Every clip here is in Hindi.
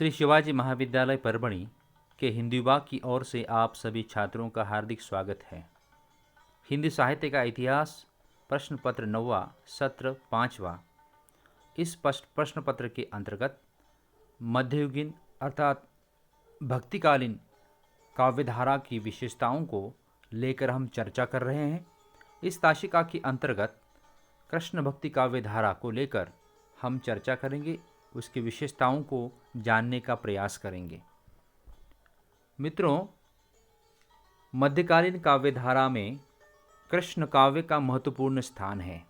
श्री शिवाजी महाविद्यालय परभणी के हिंदी विभाग की ओर से आप सभी छात्रों का हार्दिक स्वागत है। हिंदी साहित्य का इतिहास प्रश्न पत्र 9वां सत्र 5वां। इस प्रश्न पत्र के अंतर्गत मध्ययुगीन अर्थात भक्तिकालीन काव्यधारा की विशेषताओं को लेकर हम चर्चा कर रहे हैं। इस ताशिका के अंतर्गत कृष्ण भक्ति काव्यधारा को लेकर हम चर्चा करेंगे, उसकी विशेषताओं को जानने का प्रयास करेंगे। मित्रों, मध्यकालीन काव्यधारा में कृष्ण काव्य का महत्वपूर्ण स्थान है।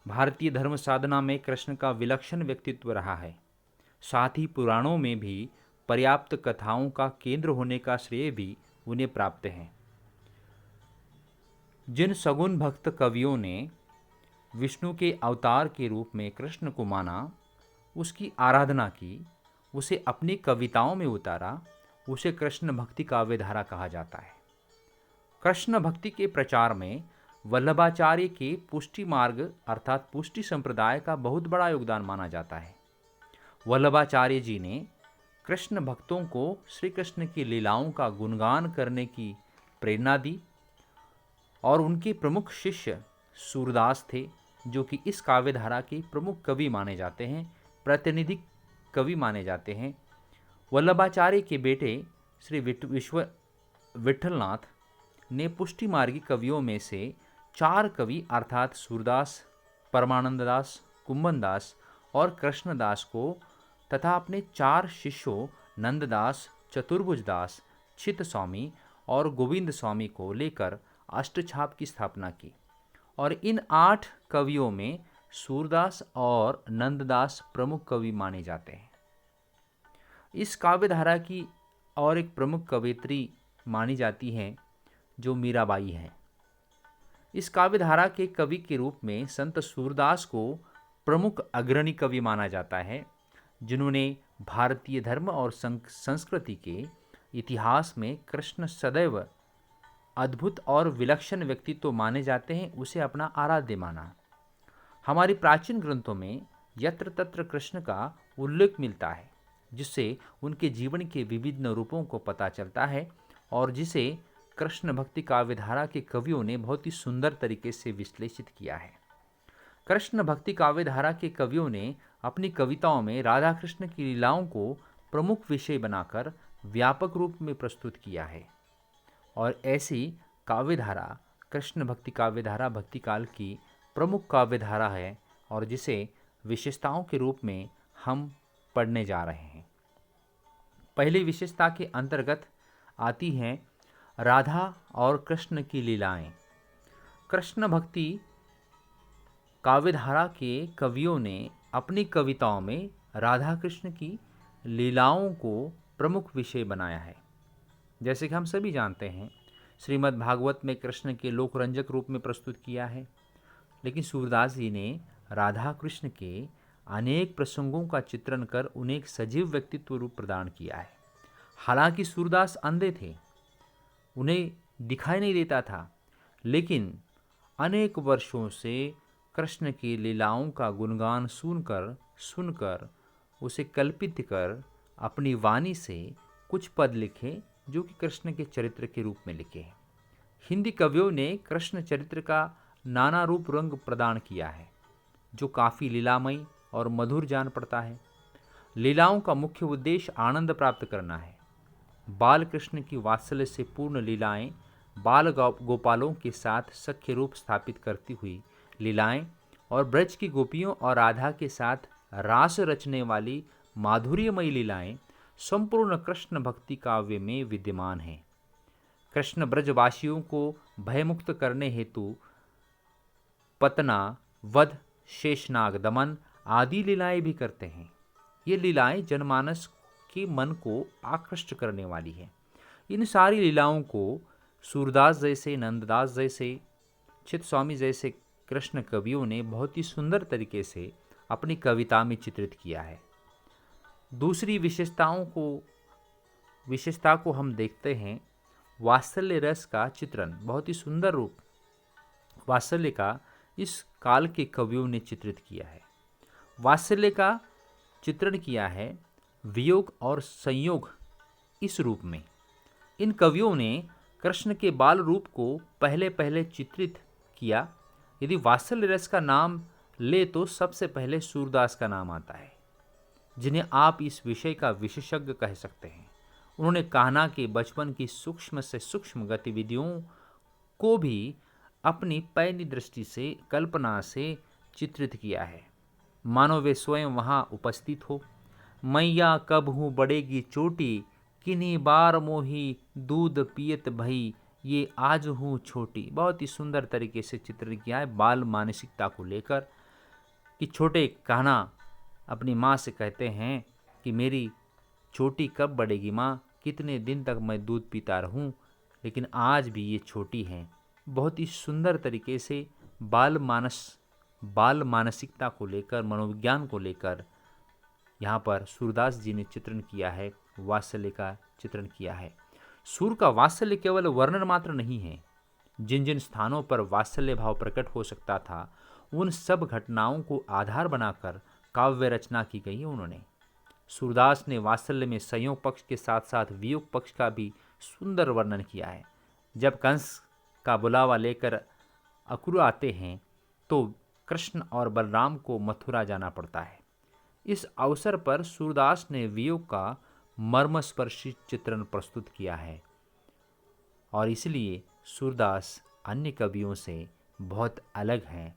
भारतीय धर्म साधना में कृष्ण का विलक्षण व्यक्तित्व रहा है। साथ ही पुराणों में भी पर्याप्त कथाओं का केंद्र होने का श्रेय भी उन्हें प्राप्त है। जिन सगुण भक्त कवियों ने विष्णु के अवतार के रूप में कृष्ण को माना, उसकी आराधना की, उसे अपनी कविताओं में उतारा, उसे कृष्ण भक्ति काव्यधारा कहा जाता है। कृष्ण भक्ति के प्रचार में वल्लभाचार्य के पुष्टि मार्ग अर्थात पुष्टि संप्रदाय का बहुत बड़ा योगदान माना जाता है। वल्लभाचार्य जी ने कृष्ण भक्तों को श्री कृष्ण की लीलाओं का गुणगान करने की प्रेरणा दी और उनके प्रमुख शिष्य सूरदास थे, जो कि इस काव्यधारा के प्रमुख कवि माने जाते हैं, प्रातिनिधिक कवि माने जाते हैं। वल्लभाचार्य के बेटे श्री विठलनाथ ने पुष्टि मार्गी कवियों में से 4 कवि अर्थात सूरदास, परमानंददास, कुंभनदास और कृष्णदास को तथा अपने 4 शिष्यों नंददास, चतुर्भुजदास, चित स्वामी और गोविंद स्वामी को लेकर अष्टछाप की स्थापना की और इन 8 कवियों में सूरदास और नंददास प्रमुख कवि माने जाते हैं। इस काव्यधारा की और एक प्रमुख कवयित्री मानी जाती हैं जो मीराबाई हैं। इस काव्यधारा के कवि के रूप में संत सूरदास को प्रमुख अग्रणी कवि माना जाता है, जिन्होंने भारतीय धर्म और संस्कृति के इतिहास में कृष्ण सदैव अद्भुत और विलक्षण व्यक्तित्व माने जाते हैं, उसे अपना आराध्य माना। हमारी प्राचीन ग्रंथों में यत्र तत्र कृष्ण का उल्लेख मिलता है, जिससे उनके जीवन के विभिन्न रूपों को पता चलता है और जिसे कृष्ण भक्ति काव्यधारा के कवियों ने बहुत ही सुंदर तरीके से विश्लेषित किया है। कृष्ण भक्ति काव्यधारा के कवियों ने अपनी कविताओं में राधा कृष्ण की लीलाओं को प्रमुख विषय बनाकर व्यापक रूप में प्रस्तुत किया है और ऐसी काव्यधारा कृष्ण भक्ति काव्यधारा भक्तिकाल की प्रमुख काव्यधारा है और जिसे विशेषताओं के रूप में हम पढ़ने जा रहे हैं। पहली विशेषता के अंतर्गत आती हैं राधा और कृष्ण की लीलाएं। कृष्ण भक्ति काव्यधारा के कवियों ने अपनी कविताओं में राधा कृष्ण की लीलाओं को प्रमुख विषय बनाया है। जैसे कि हम सभी जानते हैं, श्रीमद् भागवत में कृष्ण के लोकरंजक रूप में प्रस्तुत किया है, लेकिन सूरदास जी ने राधा कृष्ण के अनेक प्रसंगों का चित्रण कर उन्हें एक सजीव व्यक्तित्व रूप प्रदान किया है। हालांकि सूरदास अंधे थे, उन्हें दिखाई नहीं देता था, लेकिन अनेक वर्षों से कृष्ण की लीलाओं का गुणगान सुनकर उसे कल्पित कर अपनी वाणी से कुछ पद लिखे, जो कि कृष्ण के चरित्र के रूप में लिखे हैं। हिंदी कवियों ने कृष्ण चरित्र का नाना रूप रंग प्रदान किया है, जो काफ़ी लीलामयी और मधुर जान पड़ता है। लीलाओं का मुख्य उद्देश्य आनंद प्राप्त करना है। बाल कृष्ण की वात्सल्य से पूर्ण लीलाएं, बाल गोपालों के साथ सख्य रूप स्थापित करती हुई लीलाएं और ब्रज की गोपियों और राधा के साथ रास रचने वाली माधुर्यमयी लीलाएं संपूर्ण कृष्ण भक्ति काव्य में विद्यमान हैं। कृष्ण ब्रजवासियों को भयमुक्त करने हेतु पतना, वध, शेषनाग दमन आदि लीलाएं भी करते हैं। ये लीलाएं जनमानस के मन को आकृष्ट करने वाली है। इन सारी लीलाओं को सूरदास जैसे, नंददास जैसे, चित स्वामी जैसे कृष्ण कवियों ने बहुत ही सुंदर तरीके से अपनी कविता में चित्रित किया है। दूसरी विशेषता को हम देखते हैं वात्सल्य रस का चित्रण। बहुत ही सुंदर रूप वात्सल्य का इस काल के कवियों ने चित्रित किया है। वात्सल्य का चित्रण किया है वियोग और संयोग इस रूप में। इन कवियों ने कृष्ण के बाल रूप को पहले पहले चित्रित किया। यदि वात्सल्य रस का नाम ले तो सबसे पहले सूरदास का नाम आता है, जिन्हें आप इस विषय का विशेषज्ञ कह सकते हैं। उन्होंने कान्हा के बचपन की सूक्ष्म से सूक्ष्म गतिविधियों को भी अपनी पैनी दृष्टि से, कल्पना से चित्रित किया है, मानो वे स्वयं वहां उपस्थित हो। मैया कब हूँ बढ़ेगी चोटी, किन्हीं बार मोही दूध पियत भई, ये आज हूँ छोटी। बहुत ही सुंदर तरीके से चित्रण किया है बाल मानसिकता को लेकर, कि छोटे कान्हा अपनी माँ से कहते हैं कि मेरी चोटी कब बढ़ेगी माँ, कितने दिन तक मैं दूध पीता रहूं, लेकिन आज भी ये छोटी हैं। बहुत ही सुंदर तरीके से बाल मानसिकता को लेकर, मनोविज्ञान को लेकर यहाँ पर सूरदास जी ने चित्रण किया है, वात्सल्य का चित्रण किया है। सूर का वात्सल्य केवल वर्णन मात्र नहीं है। जिन जिन स्थानों पर वात्सल्य भाव प्रकट हो सकता था, उन सब घटनाओं को आधार बनाकर काव्य रचना की गई है। उन्होंने सूरदास ने वात्सल्य में संयोग पक्ष के साथ साथ वियोग पक्ष का भी सुंदर वर्णन किया है। जब कंस का बुलावा लेकर अक्रूर आते हैं तो कृष्ण और बलराम को मथुरा जाना पड़ता है। इस अवसर पर सूरदास ने वियोग का मर्मस्पर्शी चित्रण प्रस्तुत किया है और इसलिए सूरदास अन्य कवियों से बहुत अलग हैं।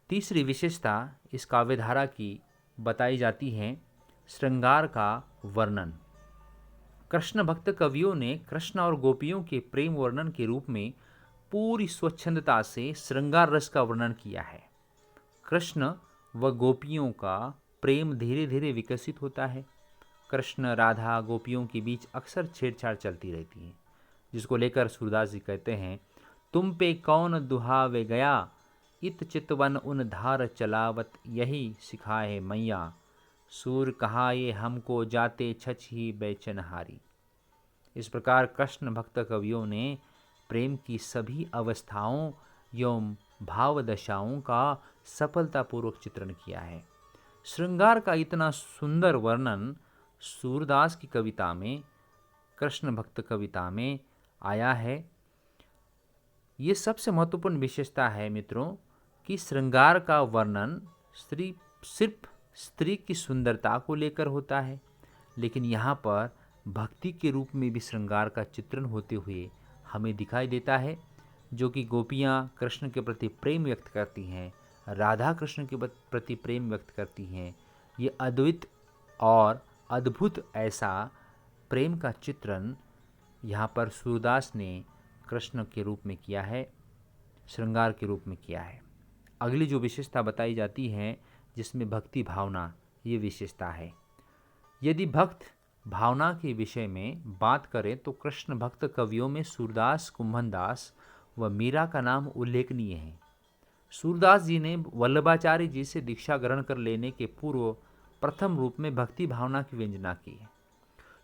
तीसरी विशेषता इस काव्यधारा की बताई जाती है श्रृंगार का वर्णन। कृष्ण भक्त कवियों ने कृष्ण और गोपियों के प्रेम वर्णन के रूप में पूरी स्वच्छंदता से श्रृंगार रस का वर्णन किया है। कृष्ण व गोपियों का प्रेम धीरे धीरे विकसित होता है। कृष्ण राधा गोपियों के बीच अक्सर छेड़छाड़ चलती रहती है, जिसको लेकर सूरदास जी कहते हैं, तुम पे कौन दुहावे गया, इत चितवन उन धार चलावत, यही सिखाए मैया, सूर कहाए हमको जाते छछ ही बेचनहारी। इस प्रकार कृष्ण भक्त कवियों ने प्रेम की सभी अवस्थाओं एवं भाव दशाओं का सफलतापूर्वक चित्रण किया है। श्रृंगार का इतना सुंदर वर्णन सूरदास की कविता में, कृष्ण भक्त कविता में आया है। ये सबसे महत्वपूर्ण विशेषता है मित्रों कि श्रृंगार का वर्णन सिर्फ स्त्री की सुंदरता को लेकर होता है, लेकिन यहाँ पर भक्ति के रूप में भी श्रृंगार का चित्रण होते हुए हमें दिखाई देता है, जो कि गोपियाँ कृष्ण के प्रति प्रेम व्यक्त करती हैं, राधा कृष्ण के प्रति प्रेम व्यक्त करती हैं। ये अद्वैत और अद्भुत ऐसा प्रेम का चित्रण यहाँ पर सूरदास ने कृष्ण के रूप में किया है, श्रृंगार के रूप में किया है। अगली जो विशेषता बताई जाती है जिसमें भक्ति भावना, ये विशेषता है। यदि भक्त भावना के विषय में बात करें तो कृष्ण भक्त कवियों में सूरदास, कुंभनदास व मीरा का नाम उल्लेखनीय है। सूरदास जी ने वल्लभाचार्य जी से दीक्षा ग्रहण कर लेने के पूर्व प्रथम रूप में भक्ति भावना की व्यंजना की है।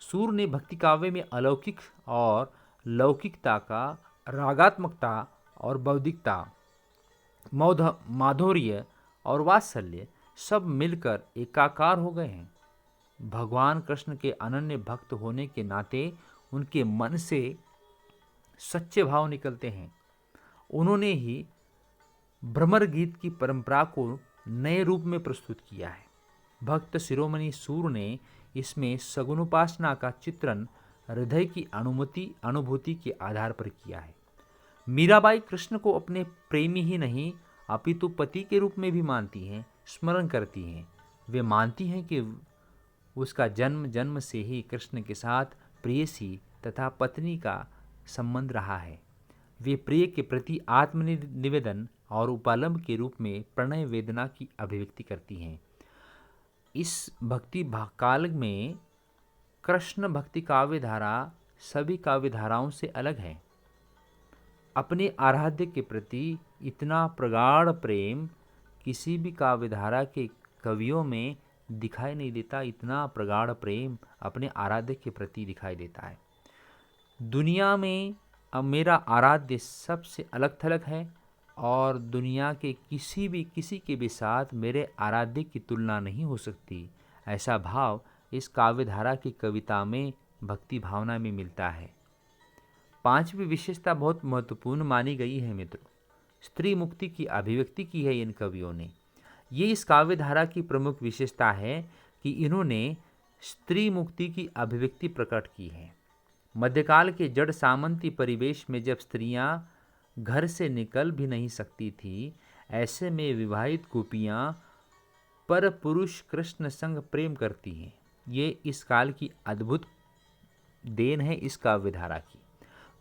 सूर ने भक्ति काव्य में अलौकिक और लौकिकता का, रागात्मकता और बौद्धिकता, माधुर्य और वात्सल्य सब मिलकर एकाकार हो गए हैं। भगवान कृष्ण के अनन्य भक्त होने के नाते उनके मन से सच्चे भाव निकलते हैं। उन्होंने ही भ्रमर गीत की परंपरा को नए रूप में प्रस्तुत किया है। भक्त शिरोमणि सूर ने इसमें सगुणोपासना का चित्रण हृदय की अनुभूति के आधार पर किया है। मीराबाई कृष्ण को अपने प्रेमी ही नहीं अपितु पति के रूप में भी मानती हैं, स्मरण करती हैं। वे मानती हैं कि उसका जन्म जन्म से ही कृष्ण के साथ प्रेयसी तथा पत्नी का संबंध रहा है। वे प्रिय के प्रति आत्मनिवेदन और उपालंब के रूप में प्रणय वेदना की अभिव्यक्ति करती हैं। इस भक्ति काल में कृष्ण भक्ति काव्य धारा सभी काव्य धाराओं से अलग है। अपने आराध्य के प्रति इतना प्रगाढ़ प्रेम किसी भी काव्य धारा के कवियों में दिखाई नहीं देता। इतना प्रगाढ़ प्रेम अपने आराध्य के प्रति दिखाई देता है। दुनिया में अब मेरा आराध्य सबसे अलग थलग है और दुनिया के किसी के भी साथ मेरे आराध्य की तुलना नहीं हो सकती। ऐसा भाव इस काव्यधारा की कविता में भक्ति भावना में मिलता है। पांचवी विशेषता बहुत महत्वपूर्ण मानी गई है मित्रों। स्त्री मुक्ति की अभिव्यक्ति की है इन कवियों ने। ये इस काव्यधारा की प्रमुख विशेषता है कि इन्होंने स्त्री मुक्ति की अभिव्यक्ति प्रकट की है। मध्यकाल के जड़ सामंती परिवेश में जब स्त्रियां घर से निकल भी नहीं सकती थी, ऐसे में विवाहित गोपियां पर पुरुष कृष्ण संग प्रेम करती हैं। ये इस काल की अद्भुत देन है इस काव्यधारा की।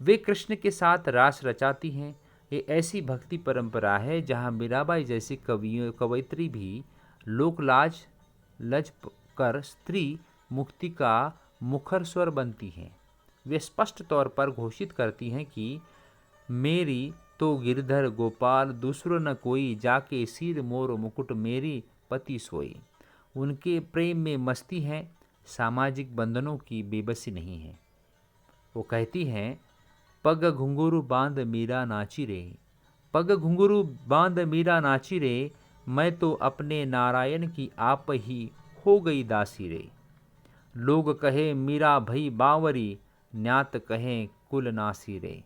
वे कृष्ण के साथ रास रचाती हैं। ये ऐसी भक्ति परंपरा है जहाँ मीराबाई जैसी कवयित्री भी लोकलाज लज कर स्त्री मुक्ति का मुखर स्वर बनती हैं। वे स्पष्ट तौर पर घोषित करती हैं कि मेरी तो गिरधर गोपाल दूसरो न कोई, जाके सिर मोर मुकुट मेरी पति सोई। उनके प्रेम में मस्ती है, सामाजिक बंधनों की बेबसी नहीं है। वो कहती हैं, पग घुंघरू बांध मीरा नाची रे, पग घुंघरू बांध मीरा नाची रे, मैं तो अपने नारायण की आप ही हो गई दासी रे। लोग कहे मीरा भई बावरी, न्यात कहें कुल नासी रे।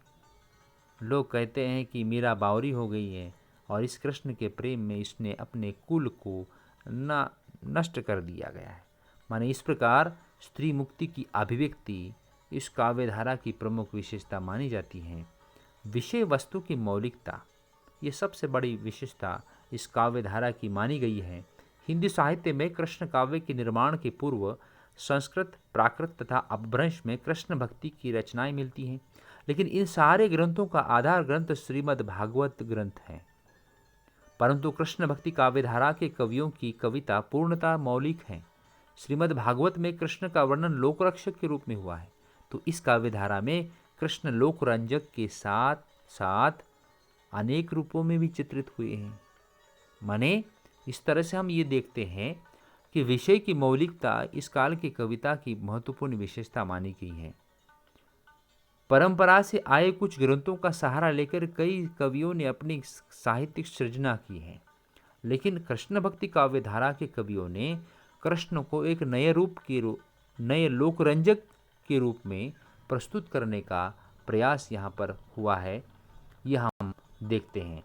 लोग कहते हैं कि मीरा बावरी हो गई है और इस कृष्ण के प्रेम में इसने अपने कुल को नष्ट कर दिया गया है। माने इस प्रकार स्त्री मुक्ति की अभिव्यक्ति इस काव्यधारा की प्रमुख विशेषता मानी जाती है। विषय वस्तु की मौलिकता, ये सबसे बड़ी विशेषता इस काव्यधारा की मानी गई है। हिंदी साहित्य में कृष्ण काव्य के निर्माण के पूर्व संस्कृत, प्राकृत तथा अपभ्रंश में कृष्ण भक्ति की रचनाएं मिलती हैं, लेकिन इन सारे ग्रंथों का आधार ग्रंथ श्रीमद् भागवत ग्रंथ है। परंतु कृष्ण भक्ति काव्यधारा के कवियों की कविता पूर्णतः मौलिक है। श्रीमद् भागवत में कृष्ण का वर्णन लोकरक्षक के रूप में हुआ है, तो इस काव्यधारा में कृष्ण लोकरंजक के साथ साथ अनेक रूपों में भी चित्रित हुए हैं। माने इस तरह से हम ये देखते हैं कि विषय की मौलिकता इस काल की कविता की महत्वपूर्ण विशेषता मानी गई है। परंपरा से आए कुछ ग्रंथों का सहारा लेकर कई कवियों ने अपनी साहित्यिक सृजना की है, लेकिन कृष्ण भक्ति काव्यधारा के कवियों ने कृष्ण को एक नए लोकरंजक के रूप में प्रस्तुत करने का प्रयास यहाँ पर हुआ है, यह हम देखते हैं।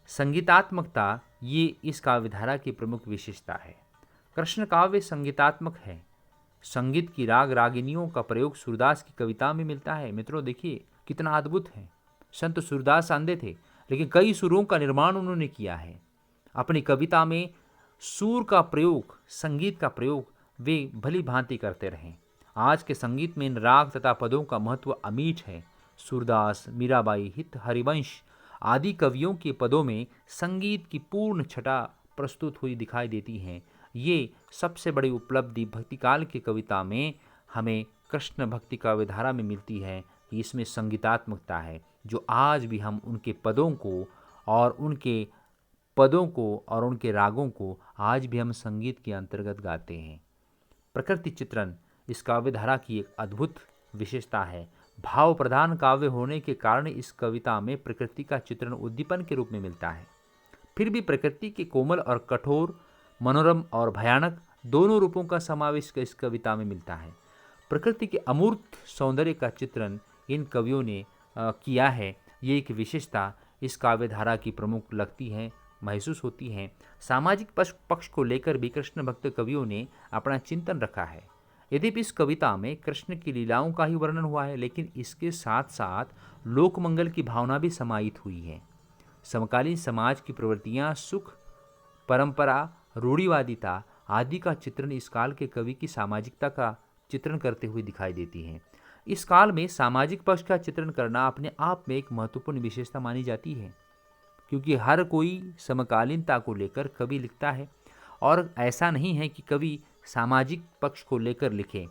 संगीतात्मकता ये इस काव्यधारा की प्रमुख विशेषता है। कृष्ण काव्य संगीतात्मक है। संगीत की राग रागिनियों का प्रयोग सूरदास की कविता में मिलता है। मित्रों देखिए कितना अद्भुत है। संत सूरदास अंधे थे, लेकिन कई सुरों का निर्माण उन्होंने किया है। अपनी कविता में सुर का प्रयोग, संगीत का प्रयोग वे भली भांति करते रहे। आज के संगीत में इन राग तथा पदों का महत्व अमीट है। सूरदास, मीराबाई, हित हरिवंश आदि कवियों के पदों में संगीत की पूर्ण छटा प्रस्तुत हुई दिखाई देती हैं। ये सबसे बड़ी उपलब्धि भक्तिकाल की कविता में हमें कृष्ण भक्ति काव्यधारा में मिलती है। इसमें संगीतात्मकता है, जो आज भी हम उनके पदों को और उनके रागों को आज भी हम संगीत के अंतर्गत गाते हैं। प्रकृति चित्रण इस काव्यधारा की एक अद्भुत विशेषता है। भाव प्रधान काव्य होने के कारण इस कविता में प्रकृति का चित्रण उद्दीपन के रूप में मिलता है। फिर भी प्रकृति के कोमल और कठोर, मनोरम और भयानक दोनों रूपों का समावेश इस कविता में मिलता है। प्रकृति के अमूर्त सौंदर्य का चित्रण इन कवियों ने किया है। ये एक विशेषता इस काव्यधारा की प्रमुख लगती है, महसूस होती है। सामाजिक पक्ष को लेकर भी कृष्ण भक्त कवियों ने अपना चिंतन रखा है। यद्यपि इस कविता में कृष्ण की लीलाओं का ही वर्णन हुआ है, लेकिन इसके साथ साथ लोकमंगल की भावना भी समाहित हुई है। समकालीन समाज की प्रवृत्तियां, सुख, परंपरा, रूढ़िवादिता आदि का चित्रण इस काल के कवि की सामाजिकता का चित्रण करते हुए दिखाई देती है। इस काल में सामाजिक पक्ष का चित्रण करना अपने आप में एक महत्वपूर्ण विशेषता मानी जाती है, क्योंकि हर कोई समकालीनता को लेकर कवि लिखता है और ऐसा नहीं है कि कवि सामाजिक पक्ष को लेकर लिखे।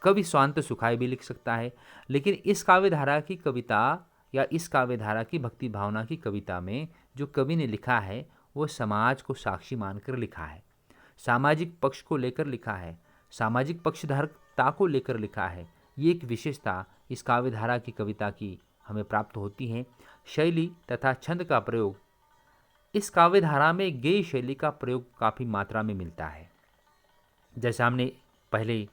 कवि स्वांत सुखाय भी लिख सकता है, लेकिन इस काव्यधारा की कविता या इस काव्यधारा की भक्ति भावना की कविता में जो कवि ने लिखा है वो समाज को साक्षी मानकर लिखा है, सामाजिक पक्ष को लेकर लिखा है, सामाजिक पक्षधारकता को लेकर लिखा है। ये एक विशेषता इस काव्यधारा की कविता की हमें प्राप्त होती है। शैली तथा छंद का प्रयोग, इस काव्यधारा में गेय शैली का प्रयोग काफ़ी मात्रा में मिलता है। जैसे हमने पहले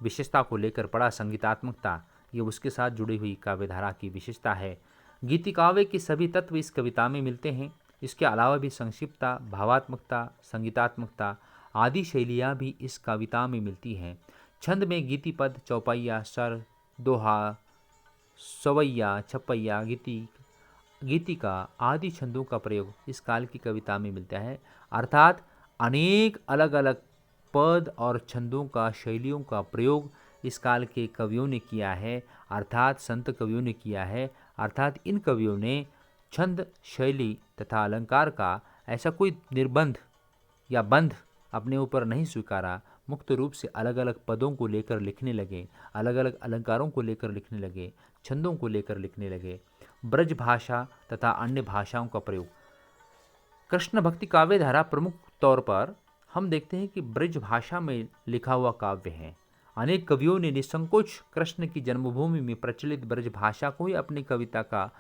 विशेषता को लेकर पढ़ा, संगीतात्मकता, ये उसके साथ जुड़ी हुई काव्यधारा की विशेषता है। गीति काव्य के सभी तत्व इस कविता में मिलते हैं। इसके अलावा भी संक्षिप्तता, भावात्मकता, संगीतात्मकता आदि शैलियाँ भी इस कविता में मिलती हैं। छंद में गीति पद, चौपाइया, सर, दोहा, सवैया, छपैया, गीतिका आदि छंदों का प्रयोग इस काल की कविता में मिलता है। अर्थात अनेक अलग अलग पद और छंदों का, शैलियों का प्रयोग इस काल के कवियों ने किया है, अर्थात संत कवियों ने किया है। अर्थात इन कवियों ने छंद, शैली तथा अलंकार का ऐसा कोई निर्बंध या बंध अपने ऊपर नहीं स्वीकारा। मुक्त रूप से अलग अलग पदों को लेकर लिखने लगे, अलग अलग अलंकारों को लेकर लिखने लगे, छंदों को लेकर लिखने लगे। ब्रज भाषा तथा अन्य भाषाओं का प्रयोग। कृष्ण भक्ति काव्य धारा प्रमुख तौर पर हम देखते हैं कि ब्रज भाषा में लिखा हुआ काव्य है। अनेक कवियों ने निसंकोच कृष्ण की जन्मभूमि में प्रचलित ब्रज भाषा को ही अपनी कविता का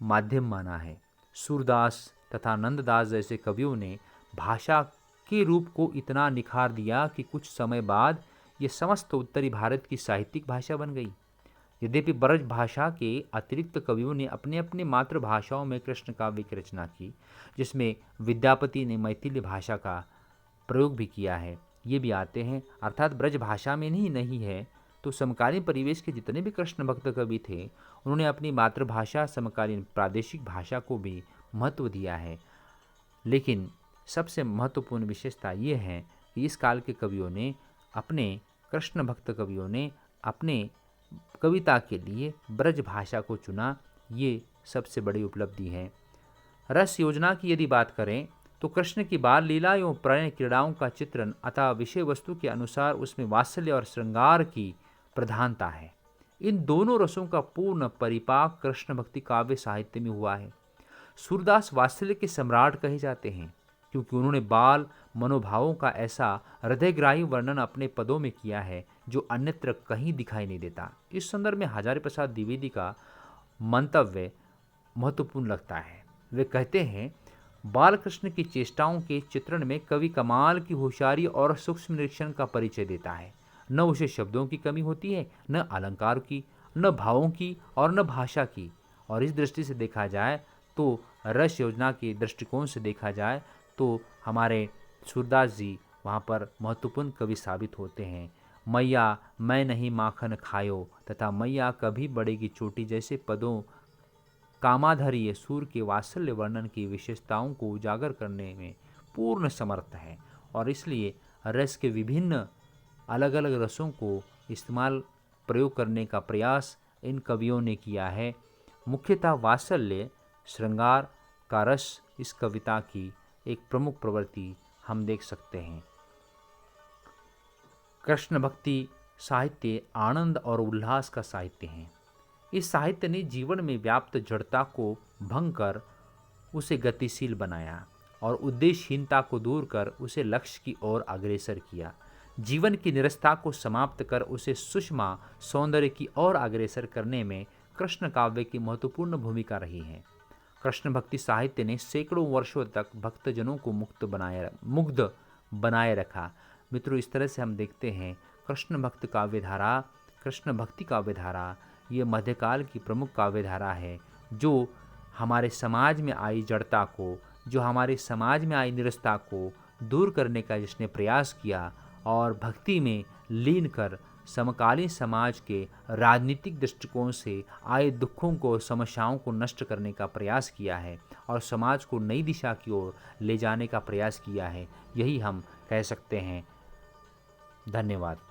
माध्यम माना है। सूरदास तथा नंददास जैसे कवियों ने भाषा के रूप को इतना निखार दिया कि कुछ समय बाद ये समस्त उत्तरी भारत की साहित्यिक भाषा बन गई। यद्यपि ब्रज भाषा के अतिरिक्त कवियों ने अपने अपने मातृभाषाओं में कृष्ण काव्य की रचना की, जिसमें विद्यापति ने मैथिली भाषा का प्रयोग भी किया है, ये भी आते हैं। अर्थात ब्रज भाषा में नहीं है तो समकालीन परिवेश के जितने भी कृष्ण भक्त कवि थे, उन्होंने अपनी मातृभाषा, समकालीन प्रादेशिक भाषा को भी महत्व दिया है। लेकिन सबसे महत्वपूर्ण विशेषता ये है कि इस काल के कवियों ने, अपने कृष्ण भक्त कवियों ने अपने कविता के लिए ब्रज भाषा को चुना, ये सबसे बड़ी उपलब्धि है। रस योजना की यदि बात करें तो कृष्ण की बाल लीला एवं प्रणय क्रीड़ाओं का चित्रण अतः विषय वस्तु के अनुसार उसमें वात्सल्य और श्रृंगार की प्रधानता है। इन दोनों रसों का पूर्ण परिपाक कृष्ण भक्ति काव्य साहित्य में हुआ है। सूरदास वात्सल्य के सम्राट कहे जाते हैं क्योंकि उन्होंने बाल मनोभावों का ऐसा हृदयग्राही वर्णन अपने पदों में किया है जो अन्यत्र कहीं दिखाई नहीं देता। इस संदर्भ में हजारी प्रसाद द्विवेदी का मंतव्य महत्वपूर्ण लगता है। वे कहते हैं, बालकृष्ण की चेष्टाओं के चित्रण में कवि कमाल की होशियारी और सूक्ष्म निरीक्षण का परिचय देता है। न उसे शब्दों की कमी होती है, न अलंकार की, न भावों की और न भाषा की। और इस दृष्टि से देखा जाए तो रस योजना के दृष्टिकोण से देखा जाए तो हमारे सूरदास जी वहाँ पर महत्वपूर्ण कवि साबित होते हैं। मैया मैं नहीं माखन खायो तथा मैया कभी बढ़ेगी चोटी जैसे पदों कामाधरीय सूर के वात्सल्य वर्णन की विशेषताओं को उजागर करने में पूर्ण समर्थ है। और इसलिए रस के विभिन्न अलग अलग रसों को इस्तेमाल प्रयोग करने का प्रयास इन कवियों ने किया है। मुख्यतः वात्सल्य श्रृंगार का रस इस कविता की एक प्रमुख प्रवृत्ति हम देख सकते हैं। कृष्ण भक्ति साहित्य आनंद और उल्लास का साहित्य है। इस साहित्य ने जीवन में व्याप्त जड़ता को भंग कर उसे गतिशील बनाया और उद्देश्यहीनता को दूर कर उसे लक्ष्य की ओर अग्रसर किया। जीवन की निरस्ता को समाप्त कर उसे सुषमा सौंदर्य की ओर अग्रसर करने में कृष्ण काव्य की महत्वपूर्ण भूमिका रही है। कृष्ण भक्ति साहित्य ने सैकड़ों वर्षों तक भक्तजनों को मुग्ध बनाए रखा। मित्रों, इस तरह से हम देखते हैं कृष्ण भक्त काव्यधारा, कृष्ण भक्ति काव्यधारा ये मध्यकाल की प्रमुख काव्यधारा है, जो हमारे समाज में आई जड़ता को, जो हमारे समाज में आई निरस्ता को दूर करने का जिसने प्रयास किया और भक्ति में लीन कर समकालीन समाज के राजनीतिक दृष्टिकोण से आए दुखों को, समस्याओं को नष्ट करने का प्रयास किया है और समाज को नई दिशा की ओर ले जाने का प्रयास किया है, यही हम कह सकते हैं। धन्यवाद।